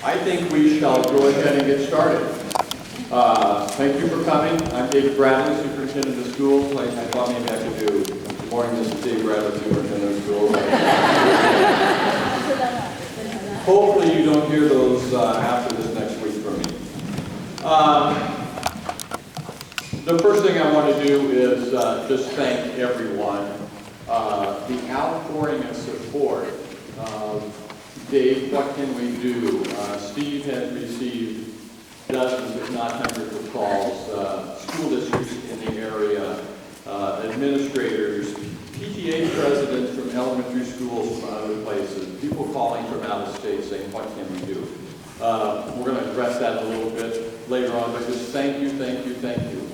I think we shall go ahead and get started. Thank you for coming. I'm David Bradley, Superintendent of Schools. I thought maybe I could do good morning, this is Dave Bradley, Superintendent of Schools. Hopefully you don't hear those after this next week from me. The first thing I want to do is just thank everyone. The outpouring of support. Dave, what can we do? Steve has received dozens, if not hundreds of calls. School districts in the area, administrators, PTA presidents from elementary schools from other places, people calling from out of state saying, what can we do? We're going to address that a little bit later on, but just thank you, thank you, thank you.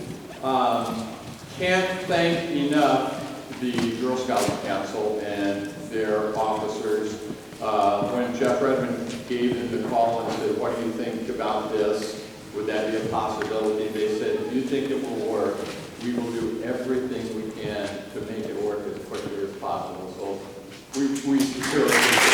Can't thank enough the Girl Scouts Council and their officers. When Jeff Redmond gave them the call and said, what do you think about this? Would that be a possibility? They said, if you think it will work, we will do everything we can to make it work as quickly as possible. So we sincerely appreciate it.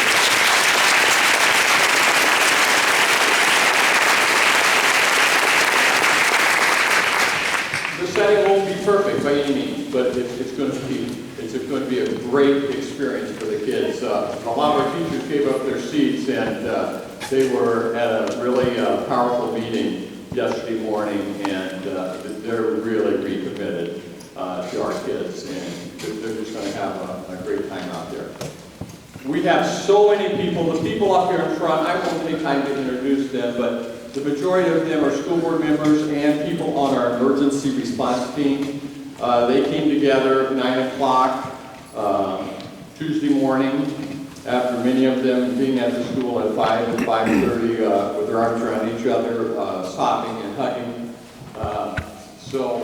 The setting won't be perfect by any means, but it's going to be a great experience for the kids. A lot of our teachers gave up their seats, and they were at a really powerful meeting yesterday morning, and they're really recommitted to our kids, and they're just going to have a great time out there. We have so many people. The people up here in front, I won't take time to introduce them, but the majority of them are school board members and people on our emergency response team. They came together at 9 o'clock Tuesday morning, after many of them being at the school at 5 and 5:30 with their arms around each other, sobbing and hugging. So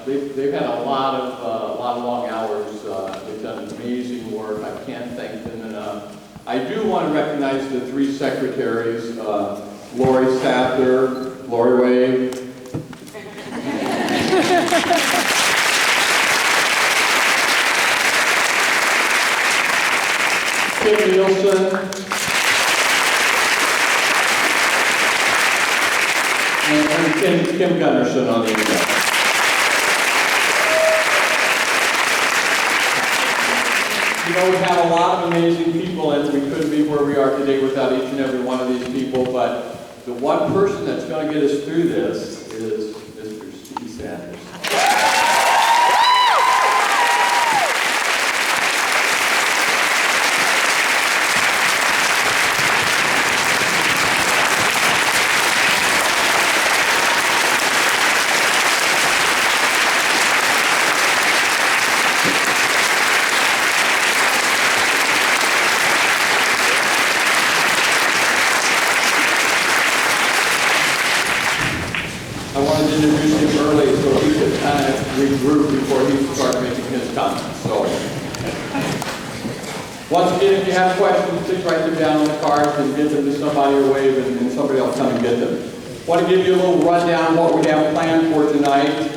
they've had a lot of long hours. They've done amazing work. I can't thank them enough. I do want to recognize the three secretaries, Lori Sather, Lori Wave, Kim Nielsen, and Kim Gunderson on the email. You know, we have a lot of amazing people, and we couldn't be where we are today without each and every one of these people, but the one person that's going to get us through this is Mr. Steve Sanders. I wanted to introduce him early so he could kind of regroup before he started making his comments. So, once again, if you have questions, please write them down on the cards and get them to somebody or wave, and somebody else come and get them. I want to give you a little rundown of what we have planned for tonight.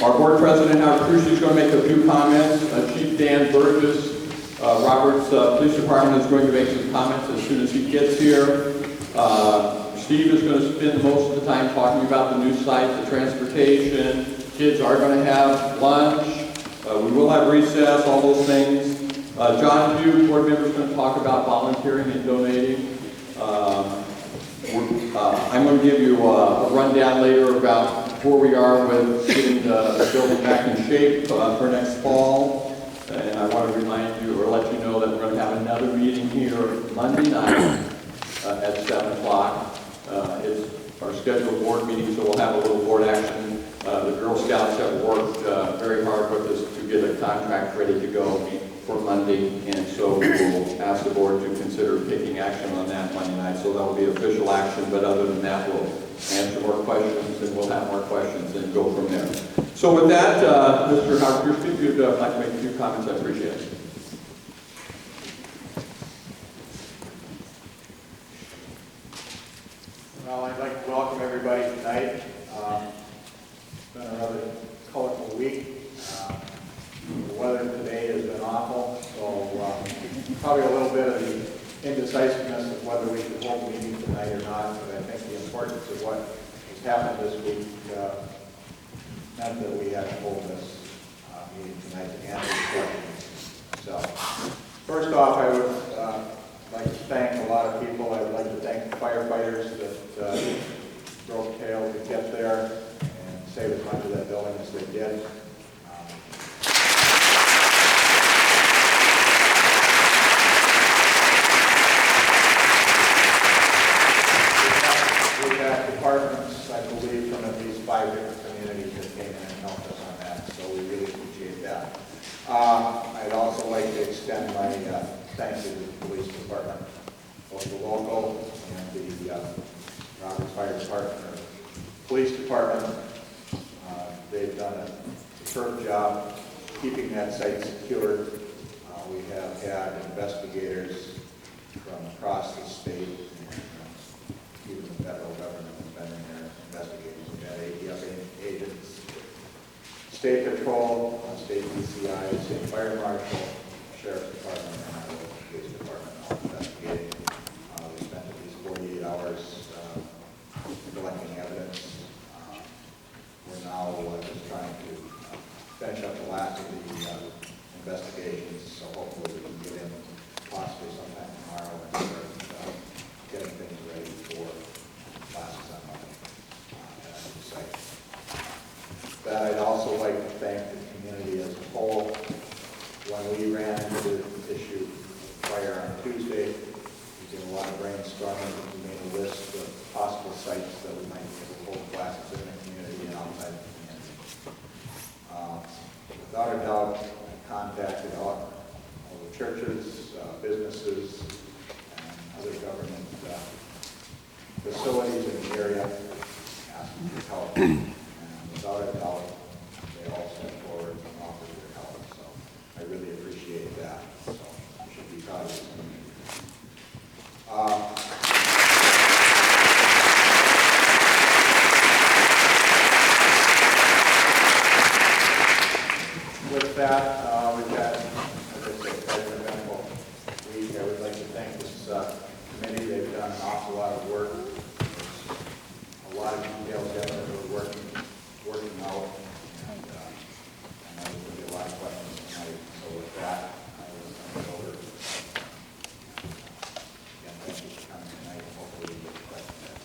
Our board president, Howard Cruz, is going to make a few comments. Chief Dan Burgess, Robert's police department, is going to make some comments as soon as he gets here. Steve is going to spend most of the time talking about the new site, the transportation. Kids are going to have lunch. We will have recess, all those things. John Pugh, board member, is going to talk about volunteering and donating. I'm going to give you a rundown later about where we are with getting the building back in shape for next fall. And I want to remind you or let you know that we're going to have another meeting here Monday night at 7 o'clock. It's our scheduled board meeting, so we'll have a little board action. The Girl Scouts have worked very hard with us to get a contract ready to go for Monday, and so we will ask the board to consider taking action on that Monday night. So that will be official action, but other than that, we'll answer more questions, and we'll have more questions and go from there. So with that, Mr. Howard Cruz, if you'd like to make a few comments, I appreciate it. Well, I'd like to welcome everybody tonight. It's been a rather colorful week. The weather today has been awful, so probably a little bit of the indecisiveness of what whether we should hold a meeting tonight or not, but I think the importance of what has happened this week meant that we had to hold this meeting tonight to answer the questions. So, first off, I would like to thank a lot of people. I would like to thank the firefighters that broke tail to get there and save as much of that building as they did. We have departments, I believe, from at least 5 different communities that came in and helped us on that, so we really appreciate that. I'd also like to extend my thanks to the police department, both the local and the Roberts Fire Department, or police department. They've done a superb job keeping that site secure. We have had investigators from across the state, and even the federal government has been in there investigating. We've had ATF agents, state patrol, state DCI, state fire marshal, sheriff's department, and our local police department all investigating. We spent at least 48 hours collecting evidence. We're now just trying to finish up the last of the investigations, so hopefully we can get in possibly sometime tomorrow and start getting things ready for classes on Monday at our new site. That I'd also like to thank the community as a whole. When we ran into the issue of fire on Tuesday, we did a lot of brainstorming. We made a list of possible sites that we might be able to hold classes in the community and outside the community. Without a doubt, I contacted all the churches, businesses, and other government facilities in the area, asking for help. And without a doubt, they all stepped forward and offered their help. So I really appreciate that. So you should be proud of this community. With that, we've had, as I said, quite an eventful week. I would like to thank this committee. They've done an awful lot of work. There's a lot of details yet that we're working out. And I know there's going to be a lot of questions tonight. So with that, I will turn it over. Again, thank you for coming tonight. Hopefully you get the questions answered.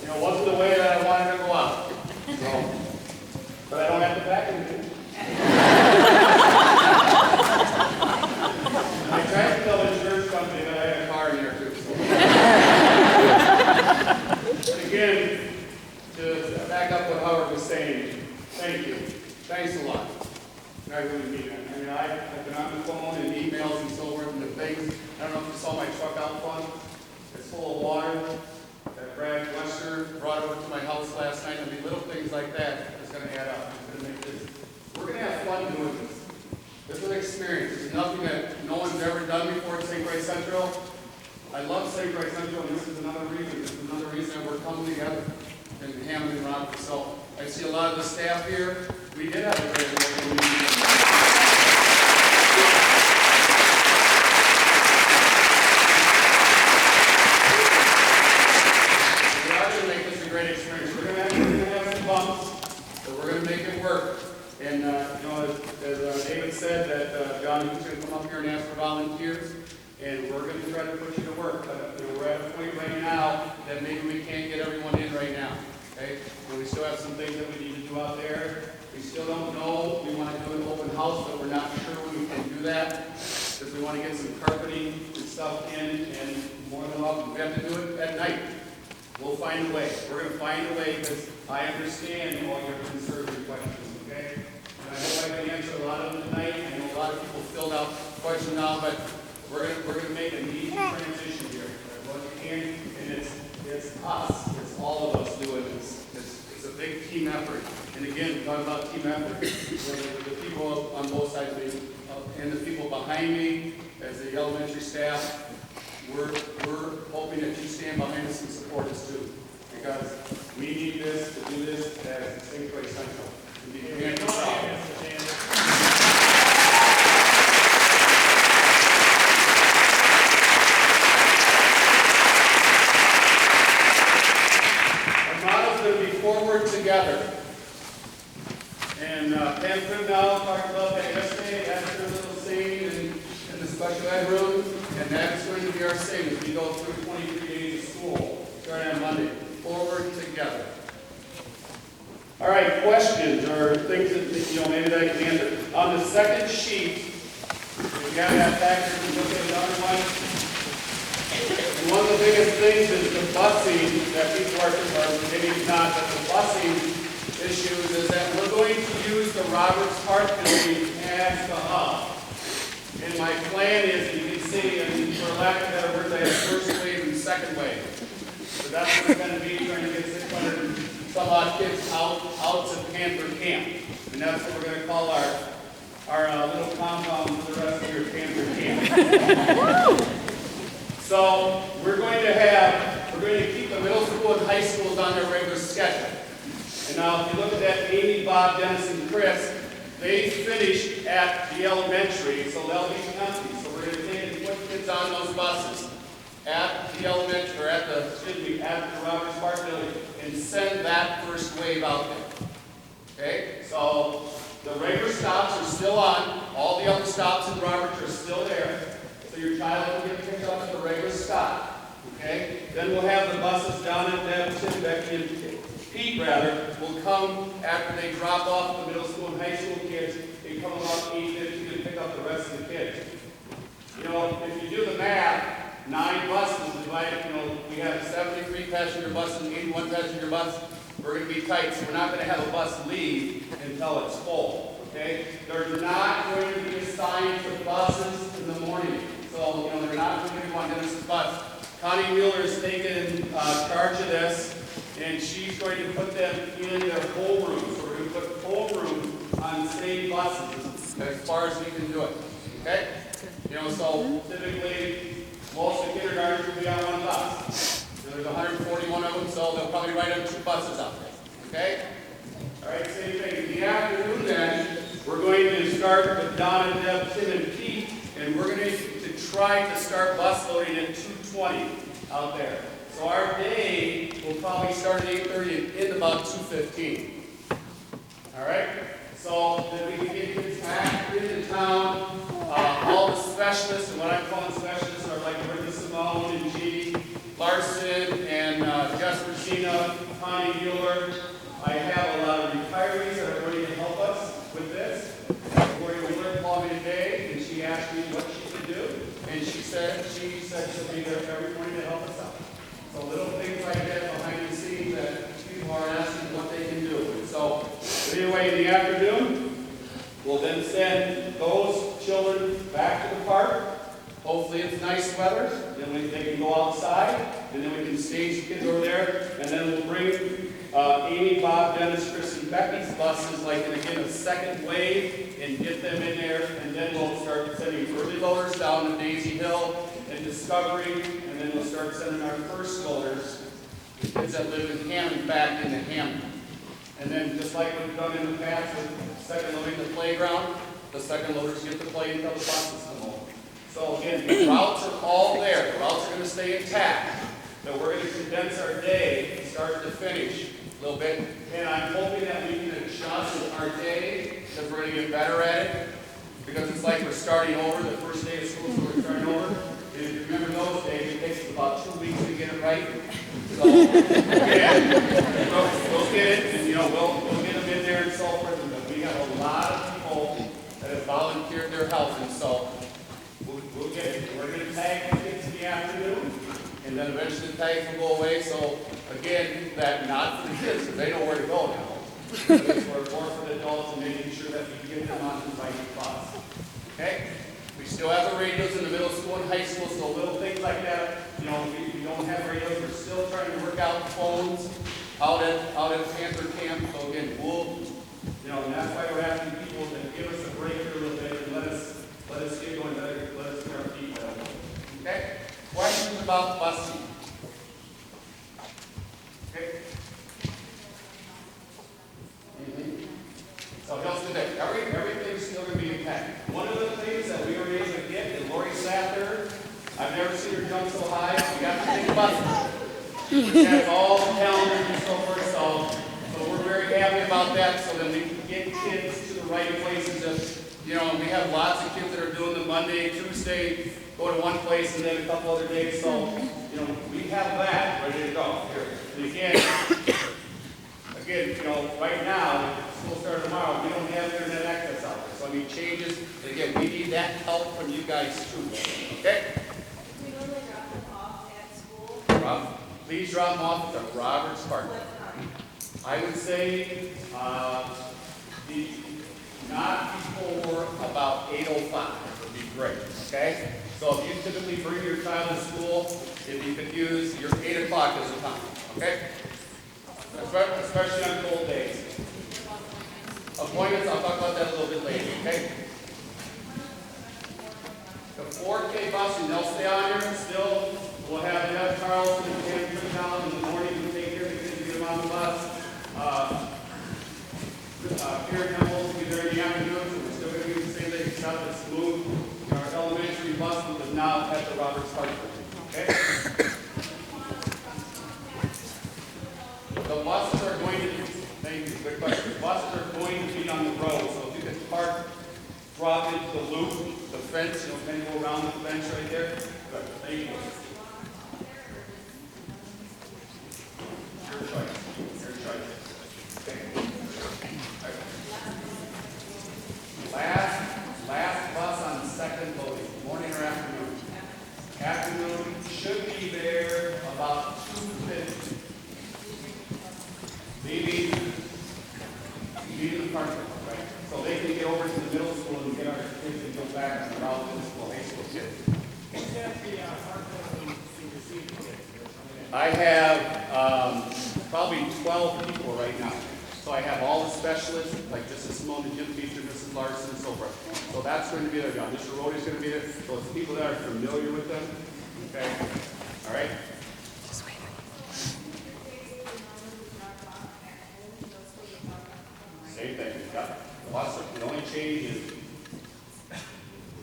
It wasn't the way that I wanted to go out. So, but I don't have to pack anything. I tried to tell the insurance company that I had a car in there too. So. But again, to back up what Howard was saying, thank you. Thanks a lot. I really mean it. I mean, I've been on the phone and emails and so forth and the things. I don't know if you saw my truck out front. It's full of water. That Brad Wester brought over to my house last night. I mean, little things like that is going to add up. It's going to make this. We're going to have fun doing this. This is an experience. It's nothing that no one's ever done before at St. Croix Central. I love St. Croix Central, and this is another reason. This is another reason that we're coming together in Hammond and Rockford. So I see a lot of the staff here. We did have a great local meeting. Experience. We're going to have some bumps, but we're going to make it work. And you know, as David said, that John is going to come up here and ask for volunteers, and we're going to try to put you to work. But you know, we're at a point right now that maybe we can't get everyone in right now. Okay, and we still have some things that we need to do out there. We still don't know. We want to do an open house, but we're not sure when we can do that because we want to get some carpeting and stuff in, and more than welcome. We have to do it at night. We'll find a way. We're going to find a way because I understand all your concerns and questions, okay? And I hope I can answer a lot of them tonight. I know a lot of people filled out questions now, but we're going to make an easy transition here. And it's us. It's all of us doing this. It's a big team effort. And again, talking about team effort, the people on both sides of me and the people behind me as the elementary staff, we're hoping that you stand behind us and support us too. Because together. And Pam Primnall talked about that yesterday, asked her a little saying in the special ed room, and that's going to be our saying as we go through 23 days of school, starting on Monday. Forward together. All right, questions or things that, maybe that I can answer. On the second sheet, if you have that back, you can look at another one. And one of the biggest things is the busing that people are, or maybe not, but the busing issues is that we're going to use the Roberts Park building as the hub. And my plan is, you can see, and for lack of better words, I have first wave and second wave. So that's what it's going to be, trying to get 600 and some odd kids out to Panther Camp. And that's what we're going to call our little compound for the rest of your Panther Camp. So we're going to keep the middle school and high schools on their regular schedule. And now if you look at that, Amy, Bob, Dennis, and Chris, they finished at the elementary, so they'll be empty. So we're going to take and put kids on those buses at the elementary, or at the Roberts Park building, and send that first wave out there. Okay? So the regular stops are still on. All the other stops in Roberts are still there. So your child will get picked up at the regular stop. Okay? Then we'll have the buses down at Deb, Becky, and Pete, will come after they drop off the middle school and high school kids. They come about 8:50 to pick up the rest of the kids. If you do the math, 9 buses divided, we have 73 passenger buses and 81 passenger buses. We're going to be tight, so we're not going to have a bus leave until it's full. Okay? They're not going to be assigned to buses in the morning. So, they're not going to be on Dennis's bus. Connie Wheeler is taking charge of this, and she's going to put them in their homeroom. So we're going to put homeroom on the same buses as far as we can do it. Okay? So typically, most of the kindergartners will be on one bus. There's 141 of them, so they'll probably ride on 2 buses out there. Okay? All right, same thing. In the afternoon then, we're going to start with Donna, Deb, Tim, and Pete, and we're going to try to start bus loading at 2:20 out there. So our day will probably start at 8:30 and end about 2:15. All right? So then we can get kids back into town. All the specialists, and what I'm calling specialists, are like Brenda Simone and G. Larson and Jess Regina, Connie Mueller. I have a lot of retirees that are going to help us with this. Gloria Wheeler called me today, and she asked me what she could do. And she said she'll be there every morning to help us out. So little things like that behind the scenes that people are asking what they can do. So anyway, in the afternoon, we'll then send those children back to the park. Hopefully it's nice weather, then they can go outside, and then we can stage the kids over there, and then we'll bring Amy, Bob, Dennis, Chris, and Becky's buses, and again, a second wave, and get them in there, and then we'll start sending early loaders down to Daisy Hill and Discovery, and then we'll start sending our first loaders, the kids that live in Hammond, back into Hammond. And then just like we've done in the past with second loading the playground, the second loaders get to play until the buses come over. So again, the routes are all there. The routes are going to stay intact. But we're going to condense our day, start to finish a little bit. And I'm hoping that we can adjust our day because we're going to get better at it. Because it's like we're starting over the first day of school, so we're starting over. And if you remember those days, it takes us about 2 weeks to get it right. So we'll get it, and we'll get them in there and so forth. But we have a lot of people that have volunteered their help, and so we'll get it. We're going to tag the kids in the afternoon, and then eventually the tags will go away. So again, that not for the kids, because they know where to go now. It's more for the adults and making sure that we can get them on the right bus. Okay? We still have the radios in the middle school and high school, so little things like that. We don't have radios. We're still trying to work out phones out at Panther Camp. So again, and that's why we're asking people to give us a break here a little bit and let us get going, let us get our feet wet. Okay? Questions about busing? Okay? So he'll still there. Everything's still going to be intact. One of the things that we were able to get, and Lori sat there, I've never seen her jump so high. We got the big bus, which has all the calendars and so forth. So we're very very happy about that, so that we can get kids to the right places. We have lots of kids that are doing the Monday, Tuesday, go to one place and then a couple other days, so, we have that ready to go. And again, right now, school starts tomorrow, we don't have internet access out there, so changes, and again, we need that help from you guys too, okay? We normally drop them off at school. Please drop them off at the Roberts Park. I would say, not before about 8:05 would be great, okay? So if you typically bring your child to school, if you could use your 8 o'clock as a time, okay? Especially on cold days. Appointments, I'll talk about that a little bit later, okay? The 4K bus, and they'll stay on here still. We'll have Carlson and Ken put down in the morning to take care of the kids to get them on the bus. Karen Temples will be there in the afternoon, so we're still going to do the same thing, except it's moved. Our elementary bus is now at the Roberts Park. Okay? The buses are going to be, thank you, good question. The buses are going to be on the road, so if you can park, drop into the loop, the fence, kind of go around the fence right there. Good, thank you. Your choice. Your choice. Okay. Last bus on the second loading, morning or afternoon. Afternoon should be there about 2:50. Leaving the park, right? So they can get over to the middle school and get our kids and go back on the route to the school, high school kids. I have probably 12 people right now. So I have all the specialists, like Mrs. Simone, the gym teacher, Mrs. Larson, and so forth. So that's going to be there. Mr. Rode is going to be there. So it's people that are familiar with them. Okay? All right? Same thing. Yeah. The only change is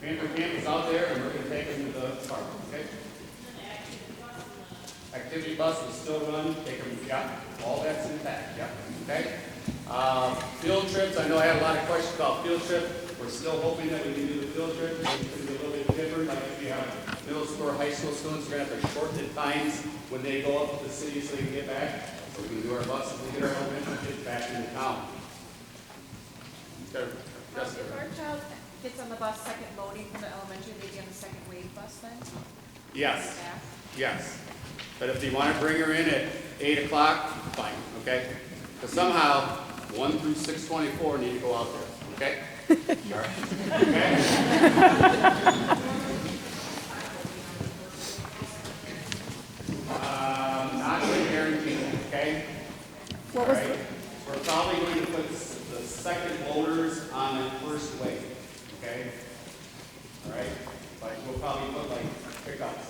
Panther Camp is out there, and we're going to take them to the park. Okay? Activity bus will still run. Take them. Yeah. All that's intact. Yeah. Okay. Field trips. I know I had a lot of questions about field trips. We're still hoping that we can do the field trip. It's going to be a little bit different. Like if you have middle school or high school students, we're going to have to shorten the times when they go up to the city so they can get back. So we can do our buses and get our elementary kids back into town. Yes, sir. If our child gets on the bus second loading from the elementary, they get on the second wave bus then? Yes. Back? Yes. But if you want to bring her in at 8 o'clock, fine, okay? But somehow, 1 through 624 need to go out there, okay? All right. Okay? Not going to guarantee that, okay? What was All right? We're probably going to put the second loaders on the first wave, okay? All right? Like, we'll probably put like pickups,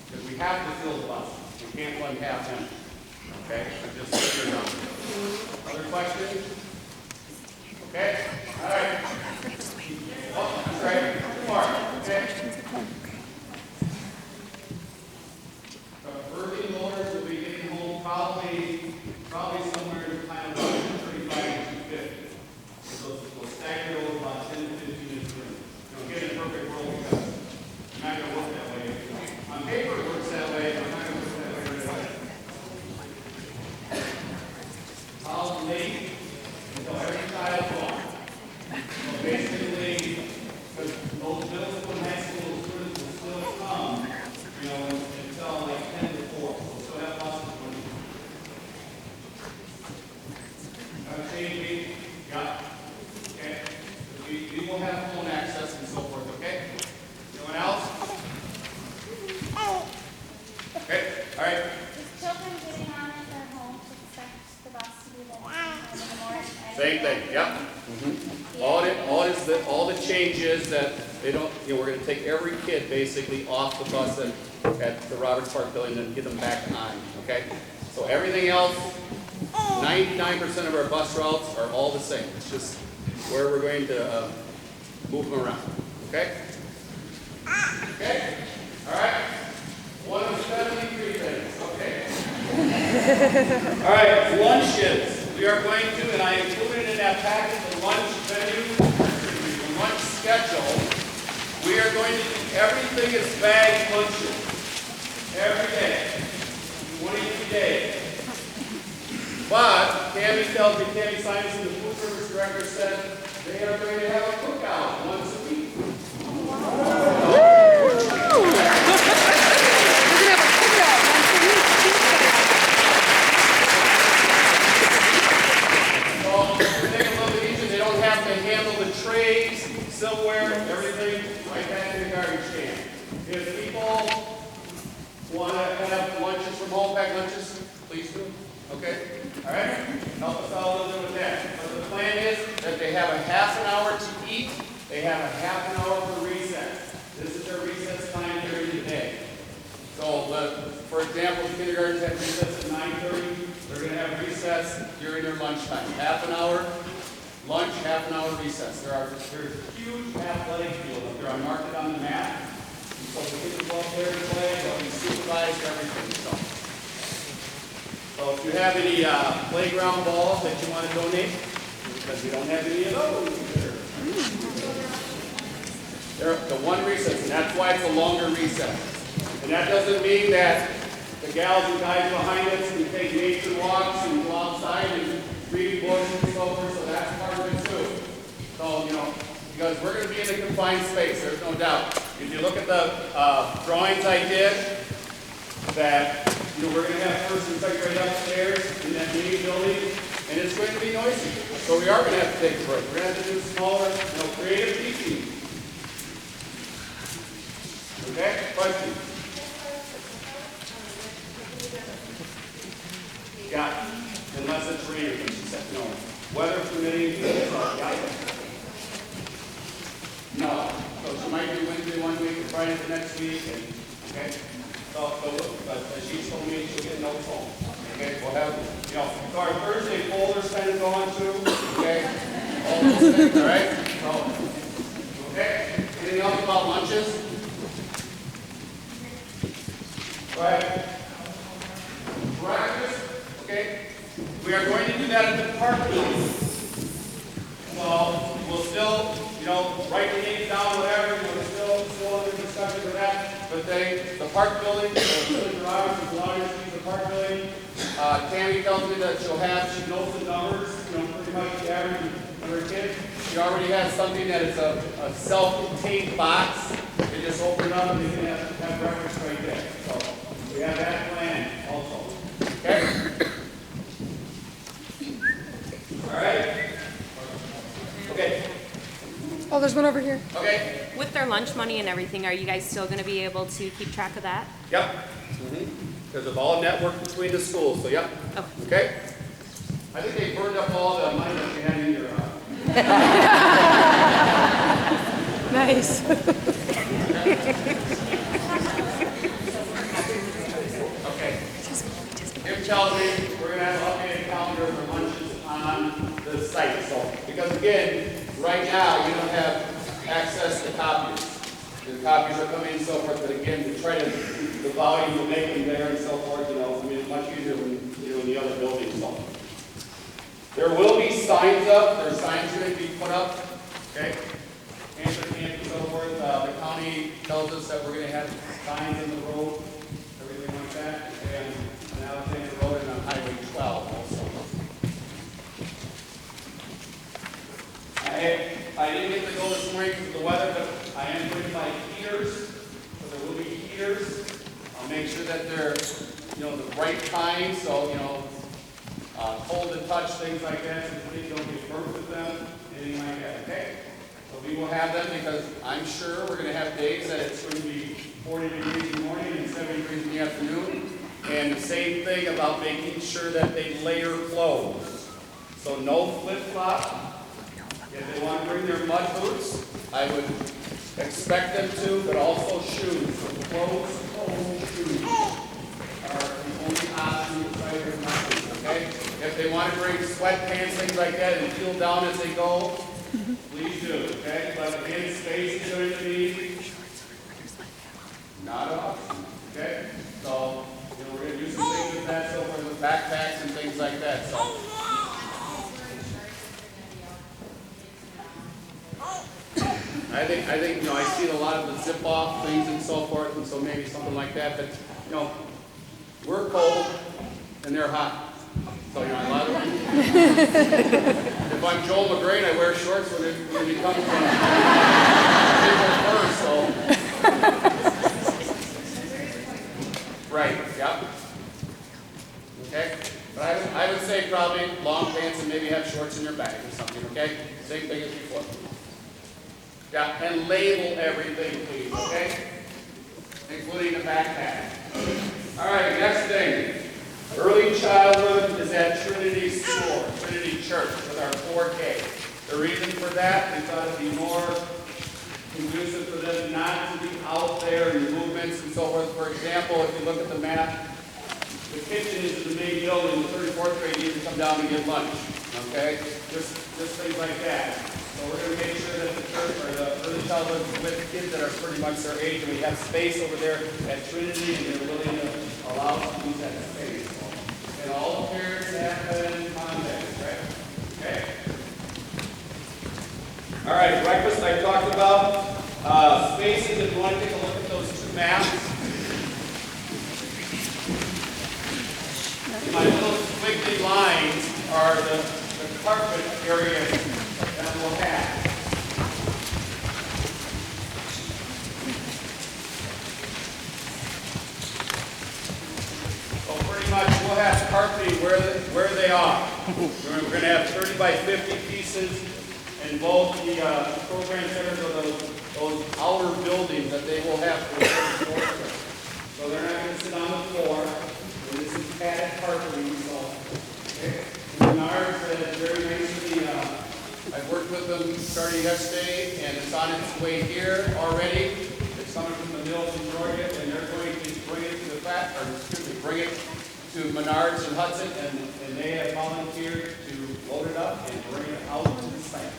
because we have to fill the bus. We can't run half empty. Okay, so just so you know. Other questions? Okay, all right. Oh, that's right. Mark, okay. The Irving loaders will be getting home probably somewhere in kind of about 235 to 250. So we'll stagger over about 10 to 15 minutes. Get a perfect roll because you're not going to work that way. On paper it works that way, but I'm not going to work that way right away. How late until every child's gone. So basically, because those middle school and high school students will still come, until like 10 to 4. So that process is running. Change, yeah. Okay. We will have phone access and so forth, okay? Anyone else? Okay, all right. Is children getting on at their home to expect the bus to be there in the morning? Same thing, yep. All the changes that they don't, we're going to take every kid basically off the bus at the Roberts Park building and get them back on, okay? So everything else, 99% of our bus routes are all the same. It's just where we're going to move them around, okay? Okay, all right. One of 73 things, okay. All right, lunches. we are going to, and I included in that packet the lunch menu, the lunch schedule. We are going to do everything is bagged lunches. Every day. 23 days. But Tammy tells me, Tammy Simonson, the food service director, said they are going to have a cookout once a week. So to make it a little bit easier, they don't have to handle the trays, silverware, everything right back in the garbage can. If people want to have lunches from home, pack lunches, please do. Okay? All right? Help us all a little bit with that. But the plan is that they have a half an hour to eat. They have a half an hour for recess. This is their recess time during the day. So, for example, kindergartens have recess at 9:30. They're going to have recess during their lunchtime. Half an hour lunch, half an hour recess. There's a huge athletic field up there. I marked it on the map. So the kids will go up there and play, they'll be supervised, everything. So if you have any playground balls that you want to donate, because we don't have any of those either. They're the one recess, and that's why it's a longer recess. And that doesn't mean that the gals and guys behind us can take nature walks and go outside and read books and so forth, so that's part of it too. So, because we're going to be in a confined space, there's no doubt. If you look at the drawings I did, that we're going to have first and second grade upstairs in that meeting building, and it's going to be noisy. So we are going to have to take a break. We're going to have to do smaller, creative teaching. Okay? Question? Yeah. Unless it's raining, she said no. Weather permitting. No. So she might do Wednesday one week and Friday the next week. Okay? But she told me she'll get no phone. Okay? We'll have, so our Thursday folder's kind of going too. Okay? All those things, all right? So, okay? Anything else about lunches? Go ahead. Breakfast. Okay? We are going to do that at the park building. So we'll still, write the names down, whatever, we're still under discussion with that. But the park building, the park building, Tammy tells me that she knows the numbers, pretty much the average for a kid. She already has something that is a self-contained box. They just open it up and they can have breakfast right there. So we have that plan also. Okay? All right? Okay. Oh, there's one over here. Okay. With their lunch money and everything, are you guys still going to be able to keep track of that? Yep. Because of all network between the schools, so yep. Oh. Okay? I think they burned up all the money that you had in your Nice. Okay. Jim tells me we're going to have an updated calendar for lunches on the site. So, because again, right now you don't have access to copiers. The copies are coming and so forth, but again, to try to the volume of making there and so forth, it's much easier when in the other buildings. So. There will be signs up. There's signs going to be put up. Okay? Answer camp and so forth. The county tells us that we're going to have signs in the road, everything like that, and on Alexander Road and on Highway 12 also. I didn't get to go this morning because of the weather, but I am bringing my heaters, so there will be heaters. I'll make sure that they're, the right kind, so, cold to touch, things like that, so the kids don't get burnt with them, anything like that, okay? So we will have them because I'm sure we're going to have days that it's going to be 40 degrees in the morning and 70 degrees in the afternoon. And the same thing about making sure that they layer clothes. So no flip-flop. If they want to bring their mud boots, I would expect them to, but also shoes. Closed shoes are the only option to try their mud boots, okay? If they want to bring sweatpants, things like that, and feel down as they go, please do, okay? But again, space is going to be not an option, okay? So, we're going to do some things with that, so for the backpacks and things like that. So, I think, I see a lot of the zip off things and so forth, and so maybe something like that, but, we're cold and they're hot. So, a lot of if I'm Joel McGrain, I wear shorts when it comes from April 1st, so. Right, yep. Okay, but I would say probably long pants and maybe have shorts in your bag or something, okay? Same thing as before. Yeah, and label everything, please, okay? Including the backpack. All right, next thing. Early childhood is at Trinity School, Trinity Church, with our 4K. The reason for that, we thought it'd be more conducive for them not to be out there in movements and so forth. For example, if you look at the map, the kitchen is in the main building, the 34th grade needs to come down and get lunch, okay? Just things like that. So we're going to make sure that the church or the early childhood with kids that are pretty much their age, and we have space over there at Trinity, and they're willing to allow us to use that space. And all the parents have been in contact, right? Okay. All right, breakfast I talked about. Spaces, if you want to take a look at those two maps. My little squiggly lines are the carpet areas that we'll have. So pretty much we'll have carpeting where they are. We're going to have 30 by 50 pieces in both the program centers or those outer buildings that they will have for the first. So they're not going to sit on the floor. This is padded carpeting, so, okay. Menards is very nicely, I've worked with them starting yesterday, and it's on its way here already. It's coming from the mills in Georgia, and they're going to bring it to bring it to Menards and Hudson, and they have volunteered to load it up and bring it out to the site.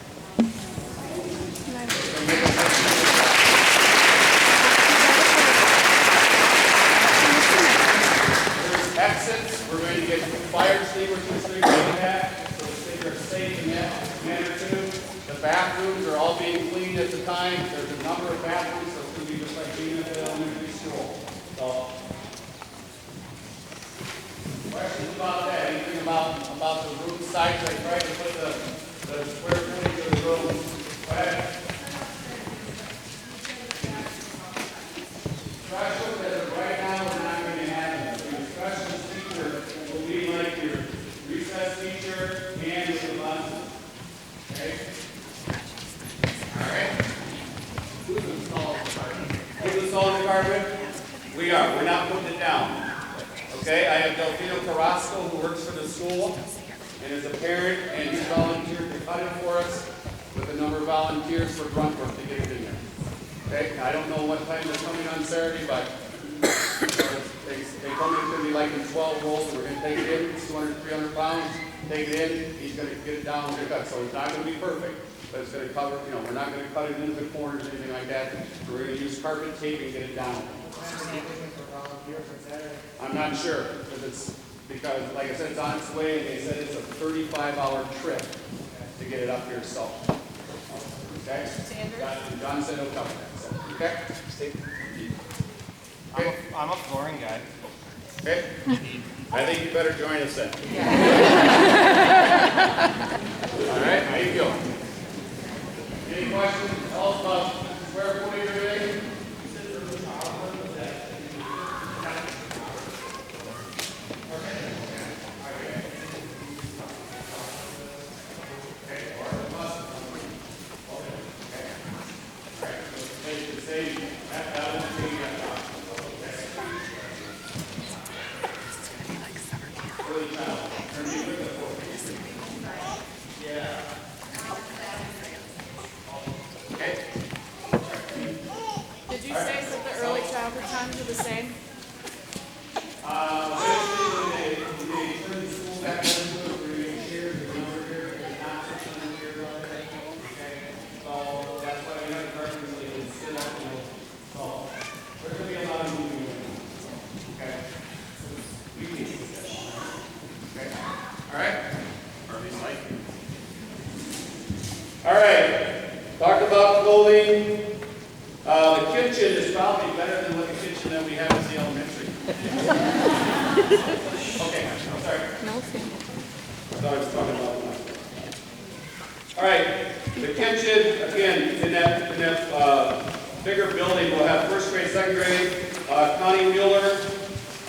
Exits, we're going to get fire extinguishers like that, so that they're safe in that manner too. The bathrooms are all being cleaned at the time. There's a number of bathrooms, so it's going to be just like being at the elementary school. So, questions about that? Anything about the room size? I tried to put the square footage of the room. Go ahead. Special as right now, we're not going to have it. Your special teacher will be like your recess teacher and your lunch. Okay? All right? Who's installing the carpet? We are. We're not putting it down. Okay? I have Delfino Carrasco, who works for the school and is a parent, and he's volunteered to cut it for us with a number of volunteers for grunt work to get it in there. Okay, I don't know what time they're coming on Saturday, but they told me it's going to be like in 12 rolls, and we're going to take it in. It's 200, 300 pounds. Take it in. He's going to get it down and cut. So it's not going to be perfect, but it's going to cover, we're not going to cut it into the corners or anything like that. We're going to use carpet tape and get it down. I'm not sure, because like I said, it's on its way, and they said it's a 35-hour trip to get it up here, so. Okay? John said he'll cover that. Okay? I'm a flooring guy. Okay? I think you better join us then. All right, how you go? Any questions? Tell us about square footage or anything? building. The kitchen is probably better than what the kitchen that we have at the elementary. Okay, I'm sorry. No, thank you. I thought I was talking about one. All right, the kitchen, again, in that bigger building, we'll have first grade, second grade. Connie Mueller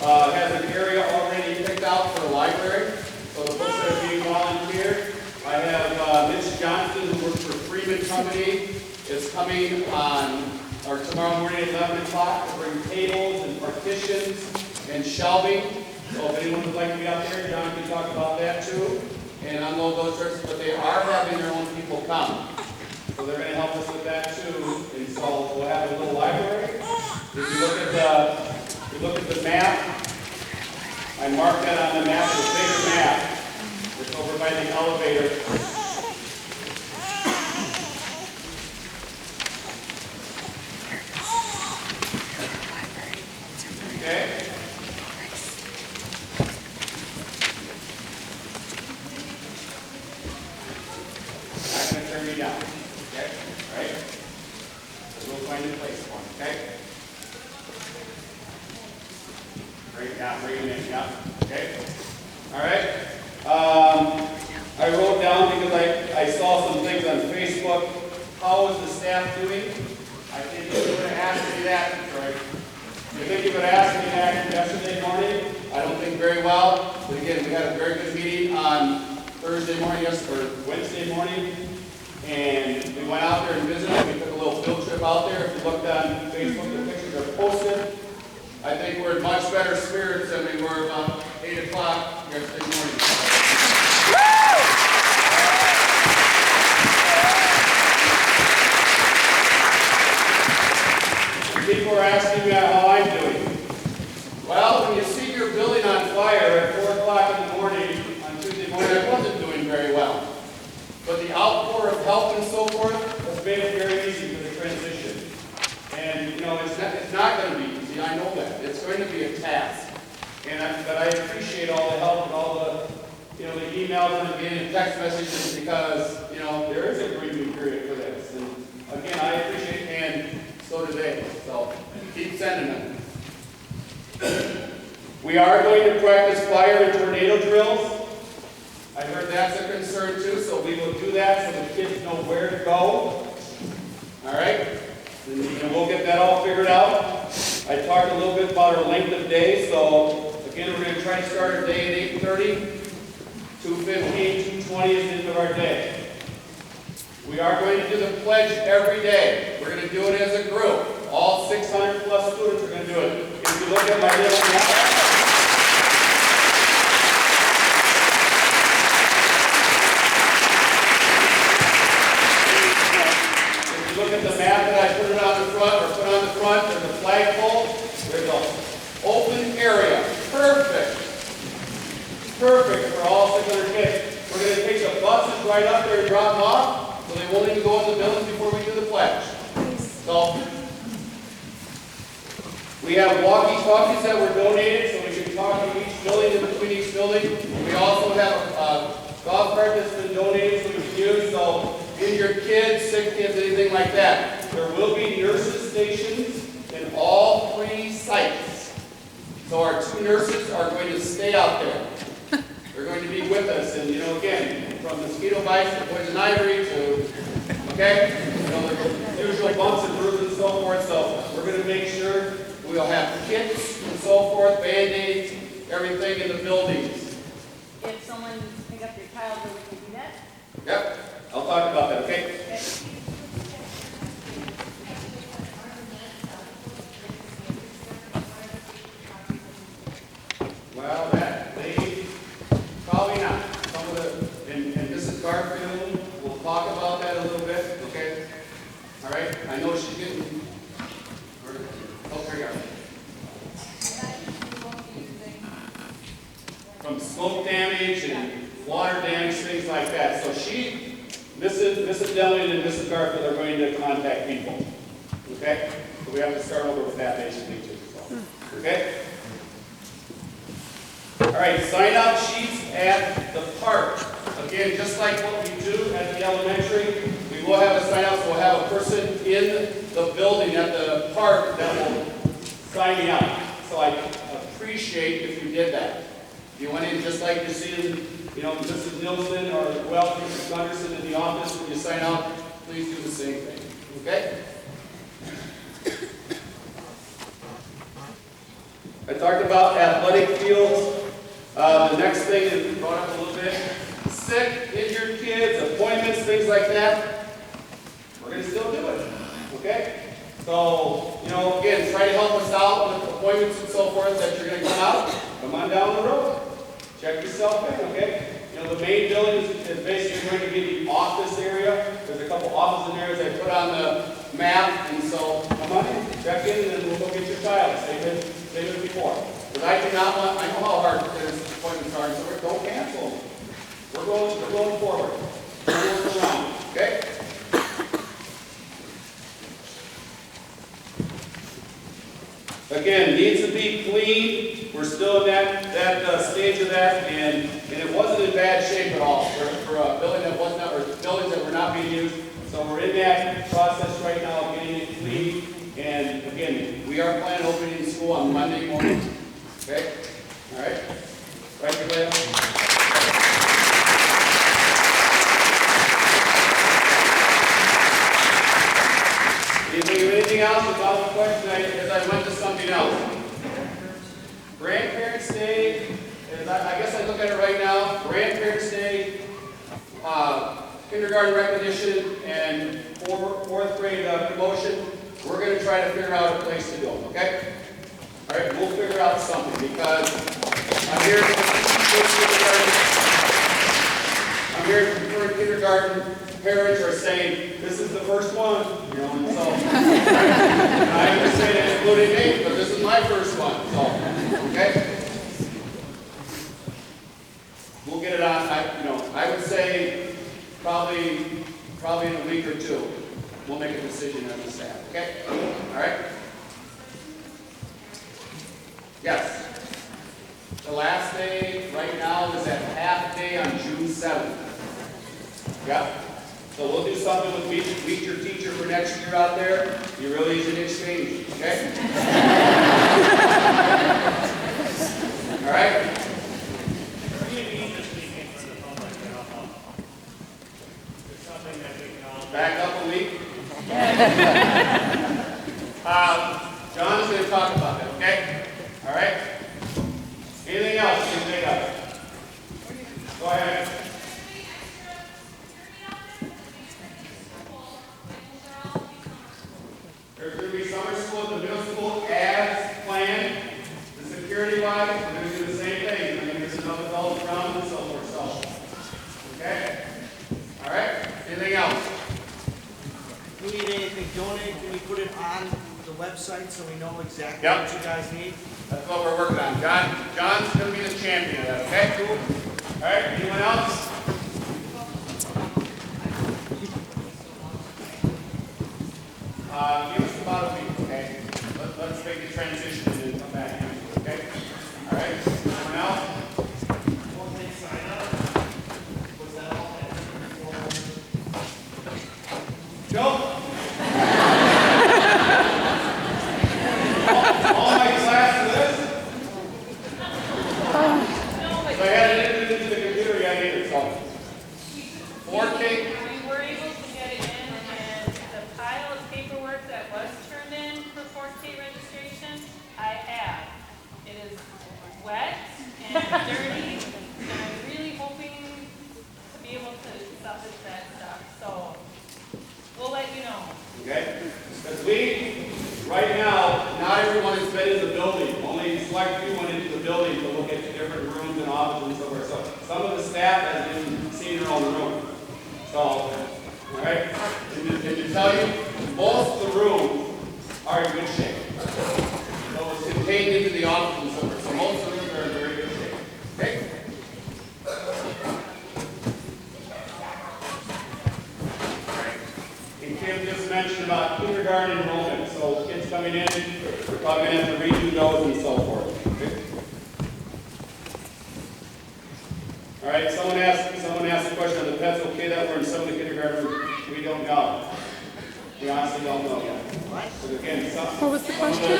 has an area already picked out for the library, so the books that are being volunteered. I have Mitch Johnson, who works for Freeman Company, is coming on, or tomorrow morning at 11 o'clock to bring tables and partitions and shelving. So if anyone would like to be out there, John can talk about that too. And unload those shirts, but they are having their own people come. So they're gonna help us with that too. And so we'll have a little library. If you look at the map, I marked that on the map, the bigger map. It's over by the elevator. Okay? Not going to turn you down. Okay? All right? So we'll find a place for him. Okay? Bring him in. Yeah. Okay? All right? I wrote down because I saw some things on Facebook. How is the staff doing? I think you would have asked me that. Right? You think you would have asked me that yesterday morning? I don't think very well. But again, we had a very good meeting on Thursday morning, or Wednesday morning. And we went out there and visited. We took a little field trip out there. If you looked on Facebook, the pictures are posted. I think we're in much better spirits than we were about 8 o'clock yesterday morning. People are asking me how I'm doing. Well, when you see your building on fire at 4 o'clock in the morning on Tuesday morning, I wasn't doing very well. But the outpour of help and so forth has made it very easy for the transition. And, you know, it's not going to be easy. I know that. It's going to be a task. But I appreciate all the help and all the, the emails and text messages because, there is a grieving period for this. And again, I appreciate it, and so do they. So keep sending them. We are going to practice fire and tornado drills. I heard that's a concern too, so we will do that so the kids know where to go. All right? And we'll get that all figured out. I talked a little bit about our length of day, so again, we're going to try to start our day at 8:30. 2:15, 2:20 is the end of our day. We are going to do the pledge every day. We're going to do it as a group. All 600 plus students are going to do it. If you look at my little map, look at the map that I put on the front, there's a flagpole, there's an open area. Perfect. Perfect for all 600 kids. We're going to take the buses right up there and drop them off, so they won't even go in the building before we do the pledge. So, we have walkie-talkies that were donated, so we can talk to each building in between each building. We also have a golf cart that's been donated so we can use, so in your kids, sick kids, anything like that. There will be nurses stations in all 3 sites. So our 2 nurses are going to stay out there. They're going to be with us, and again, from mosquito bites to poison ivy to, the usual bumps and bruises and so forth. So we're going to make sure we'll have kits and so forth, Band-Aids, everything in the buildings. If someone needs to pick up your child, will we do that? Yep, I'll talk about that, okay? Well, probably not. Some of the, and Mrs. Garfield will talk about that a little bit, okay? All right, I know she's getting, from smoke damage and water damage, things like that. So Mrs. Dillon and Mrs. Garfield are going to contact people, okay? So we have to start over with that basically too, so, okay? All right, sign-out sheets at the park. Again, just like what we do at the elementary, we we will have a sign out, so we'll have a person in the building at the park that will sign me out. So I appreciate if you did that. If you went in just like you see, you know, Mrs. Nilsson or Mrs. Gunderson in the office, when you sign out, please do the same thing, okay? I talked about athletic fields. The next thing is brought up a little bit. Sick, injured kids, appointments, things like that. We're going to still do it, okay? So, you know, again, try to help us out with appointments and so forth that you're going to come on down the road. Check yourself in, okay? You know, the main building is basically going to be the office area. There's a couple office areas I put on the map, and so come on in, check in, and then we'll go get your child. Same as before. But I do not want, I know how hard this appointments are, so don't cancel them. We're going forward. We're going around, okay? Again, needs to be clean. We're still in that stage of that, and it wasn't in bad shape at all for a building that was not, or buildings that were not being used. So we're in that process right now of getting it clean. And again, we are planning on opening school on Monday morning. Okay? All right? Right, Claire? Anything else about the question as I went to something else? Grandparents' Day, I guess I look at it right now, Grandparents' Day, kindergarten recognition, and fourth grade promotion. We're going to try to figure out a place to go, okay? All right, we'll figure out something because I'm here for kindergarten. Parents are saying, this is the first one, you know, and so I understand it, including me, but this is my first one, so, okay? We'll get it on, I would say probably in a week or two, we'll make a decision as a staff, okay? All right? Yes. The last day right now is at half day on June 7th. Yep. So we'll do something with Meet Your Teacher for next year out there. You really use an exchange, okay? All right? Back up a week. John's going to talk about that, okay? All right? Anything else you can think of? Go ahead. There's going to be summer school at the middle school as planned. The security-wise, we're going to do the same thing. I mean, there's enough adults around and so forth. So, okay? All right? Anything else? If we need anything donated, can we put it on the website so we know exactly Yep. what you guys need? That's what we're working on. John's going to be the champion of that, okay? Cool. All right, anyone else? Give us about a week, okay? Let's make the transition and then come back into it, okay? All right, anyone else? Joe? All my class for this? So I had it into the computer, I need it, so. 4K? We were able to get it in, and the pile of paperwork that was turned in for 4K registration, I have. It is wet and dirty, and I'm really hoping to be able to salvage that stuff, so we'll let you know. Okay? Because right now, not everyone has been in the building. Only select few went into the building to look at the different rooms and offices and so forth. So some of the staff has been seen their own room. So, all right? And to tell you, most of the rooms are in good shape. So it's contained into the office and so forth. So most of the rooms are in very good shape. Okay? And Kim just mentioned about kindergarten enrollment. So kids coming in, we're probably going to have to redo those and so forth. Okay? All right, someone asked a question, are the pets okay that were in some of the kindergarten We don't know. We honestly don't know yet. But again, What was the question?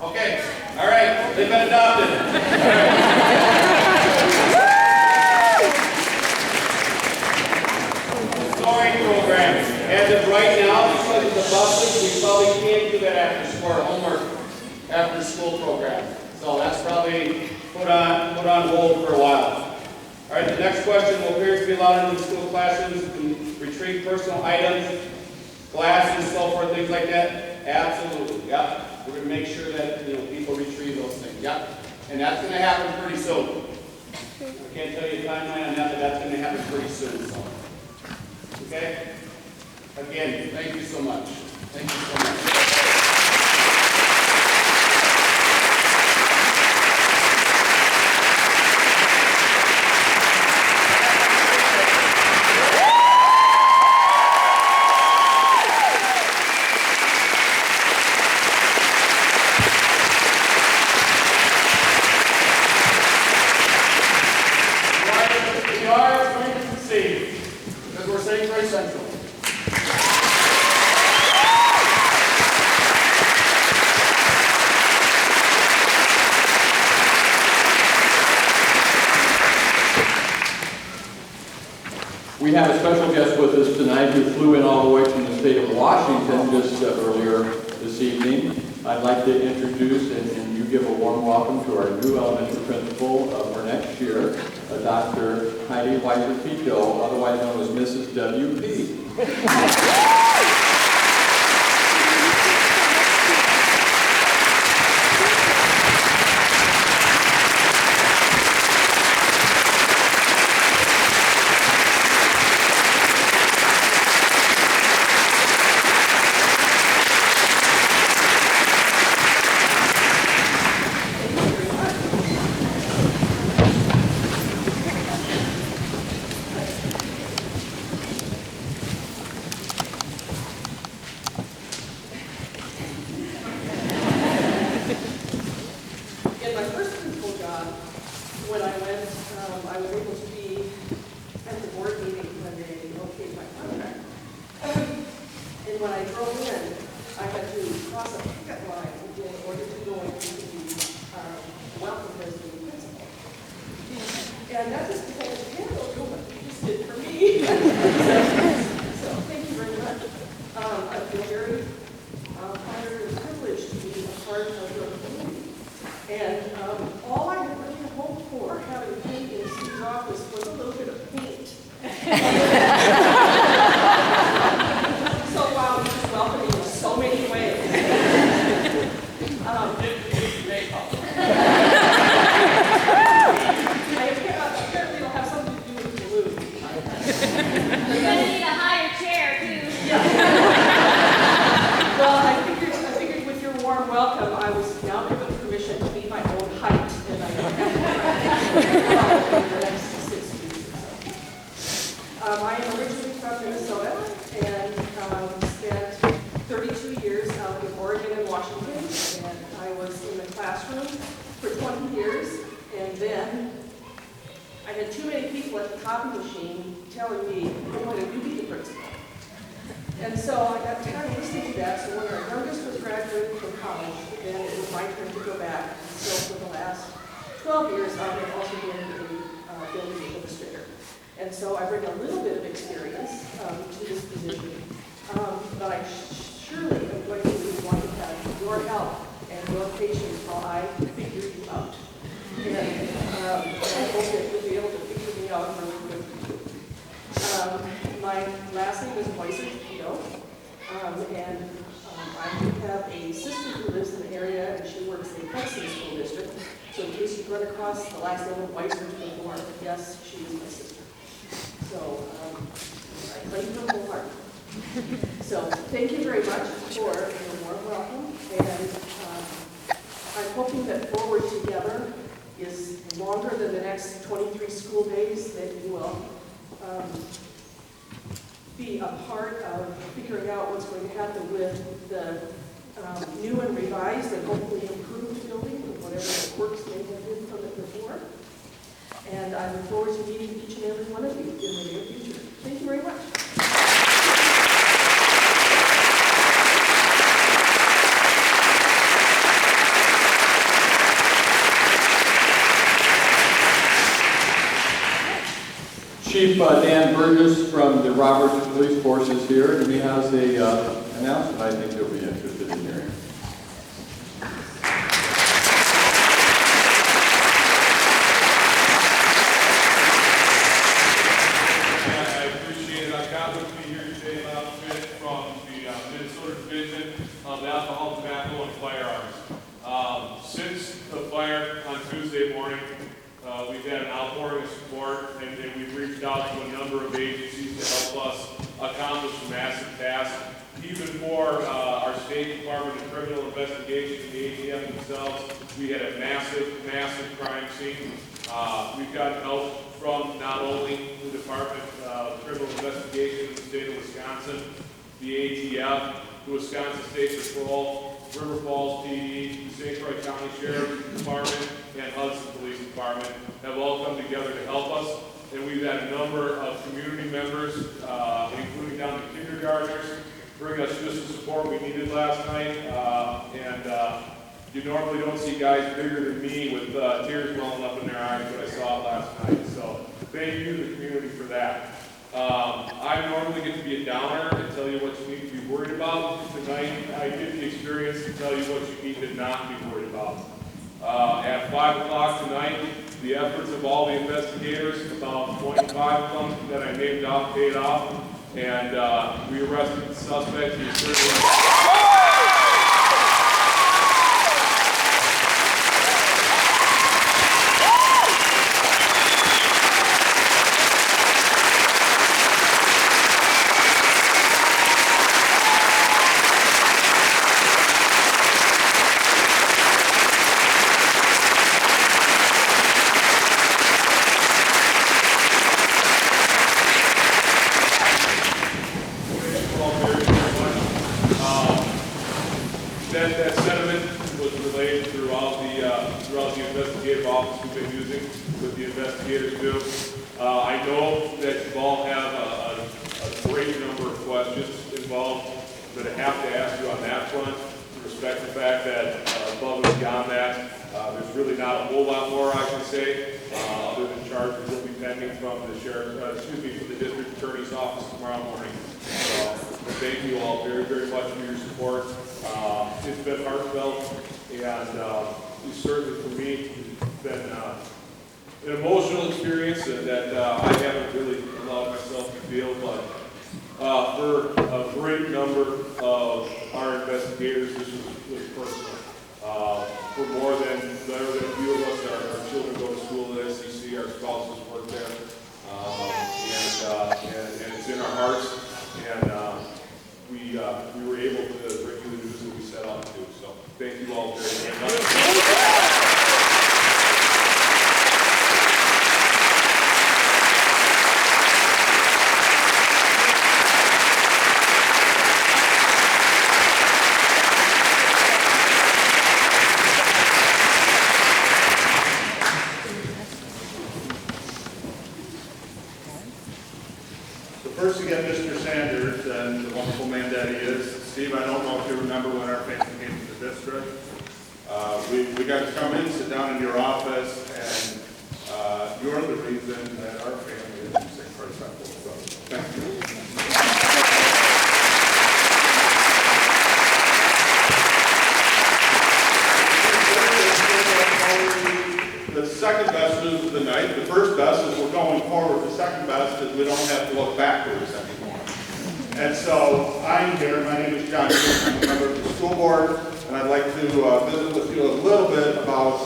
okay, all right, they've been adopted. Storing program. As of right now, because of the buses, we probably can't do that after school, or homework, after school program. So that's probably put on hold for a while. All right, the next question: will parents be allowed into the school classrooms to retrieve personal items, glasses, so forth, things like that? Absolutely, yep. We're going to make sure that people retrieve those things, yep. And that's going to happen pretty soon. I can't tell you a timeline on that, but that's going to happen pretty soon. So. Okay? Again, thank you so much. Thank you so much. We have a special guest with us tonight who flew in all the way from the state of Washington just earlier this evening. I'd like to introduce and you give a warm welcome to our new elementary principal for next year, Dr. Heidi Weiser-Tito, otherwise known as Mrs. W.P. And and I look forward to meeting each and every one of you in the near future. Thank you very much. Chief Dan Burgess from the Roberts Police Force is here, and he has a announcement I think you'll be interested in hearing. I appreciate it. I've got with me here today an outfit from the Minnesota Division of Alcohol, Tobacco, and Firearms. Since the fire on Tuesday morning, we've had an outpouring of support, and we've reached out to a number of agencies to help us accomplish a massive task. Even for our State Department of Criminal Investigation and the ATF themselves, we had a massive, massive crime scene. We've gotten help from not only the Department of Criminal Investigation in the state of Wisconsin, the ATF, the Wisconsin State Patrol, River Falls PD, the St. Croix County Sheriff's Department, and Hudson Police Department have all come together to help us. And we've had a number of community members, including down to kindergartners, bring us just the support we needed last night. You normally don't see guys bigger than me with tears welling up in their eyes, but I saw it last night. So thank you to the community for that. I normally get to be a downer and tell you what you need to be worried about. Tonight, I get the experience to tell you what you need to not be worried about. At 5 o'clock tonight, the efforts of all the investigators, about 25 of them that I named off, paid off, and we arrested the suspect. He was That sentiment was relayed throughout the investigative office we've been using with the investigators too. I know that you all have a great number of questions involved that I have to ask you on that front, to respect the fact that above and beyond that, there's really not a whole lot more I can say, other than charges will be pending from the from the district attorney's office tomorrow morning. Thank you all very, very much for your support. It's been heartfelt, and certainly for me, it's been an emotional experience that I haven't really allowed myself to feel, but for a great number of our investigators, this was personal. For more than a few of us, our children go to school at SEC, our spouses work there, and it's in our hearts, and we were able to bring you the news that we set out to do. So thank you all very, very much. First again, Mr. Sanders and the wonderful man that he is. Steve, I don't know if you remember when our family came to the district. We got to come in, sit down in your office, and you're the reason that our family is in St. Croix Central. So, thank you. The second best news of the night. The first best is we're going forward. The second best is we don't have to look backwards anymore. And so I'm here. My name is John Hughes. I'm a member of the school board, and I'd like to visit with you a little bit about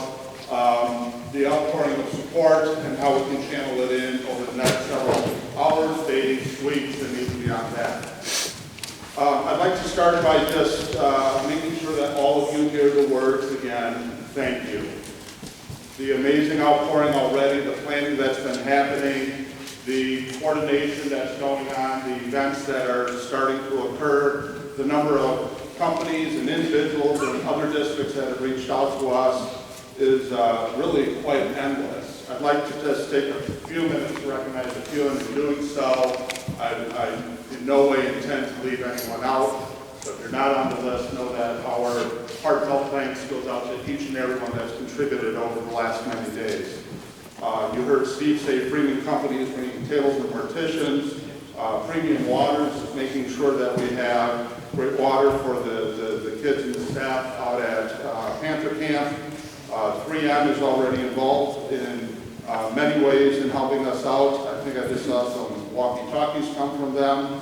the outpouring of support and how we can channel it in over the next several hours, days, weeks, and even beyond that. I'd like to start by just making sure that all of you hear the words again. Thank you. The amazing outpouring already, the planning that's been happening, the coordination that's going on, the events that are starting to occur, the number of companies and individuals and other districts that have reached out to us. is really quite endless. I'd like to just take a few minutes to recognize a few, and in doing so, I in no way intend to leave anyone out. So if you're not on the list, know that our heartfelt thanks goes out to each and everyone that's contributed over the last many days. You heard Steve say Freeman Company is bringing tables and partitions, Premium Waters is making sure that we have great water for the kids and the staff out at Panther Camp. 3M is already involved in many ways in helping us out. I think I just saw some walkie-talkies come from them.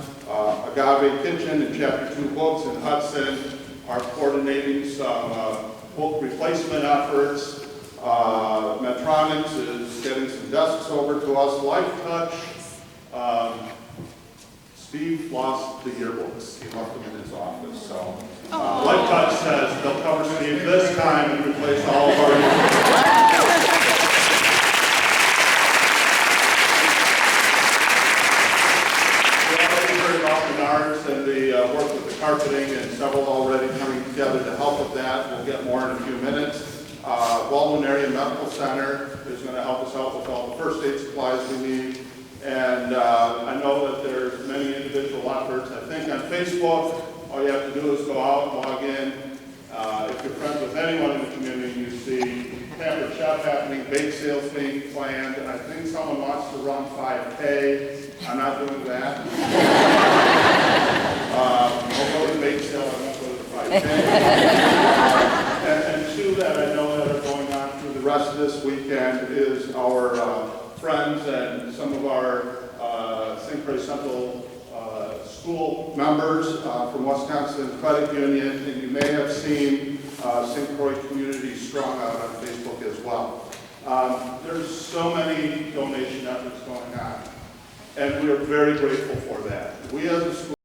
Agave Kitchen and Chapter 2 Books in Hudson are coordinating some book replacement efforts. Medtronics is getting some desks over to us. Life Touch, Steve lost the yearbooks. He left them in his office. So Life Touch says they'll cover Steve this time and replace all of our yearbooks. Menards and the work with the carpeting, and several already coming together to help with that. We'll get more in a few minutes. Baldwin Area Medical Center is going to help us out with all the first aid supplies we need. And I know that there's many individual efforts. I think on Facebook, all you have to do is go out, log in. If you're friends with anyone in the community, you see Pampered Chef happening, bake sales being planned. I think someone wants to run 5K. I'm not doing that. I'll go to the bake sale, I won't go to the 5K. And two that I know that are going on through the rest of this weekend is our friends and some of our St. Croix Central school members from Wisconsin Credit Union, and you may have seen St. Croix Community Strong out on Facebook as well. There's so many donation efforts going on, and we are very grateful for that. We as a school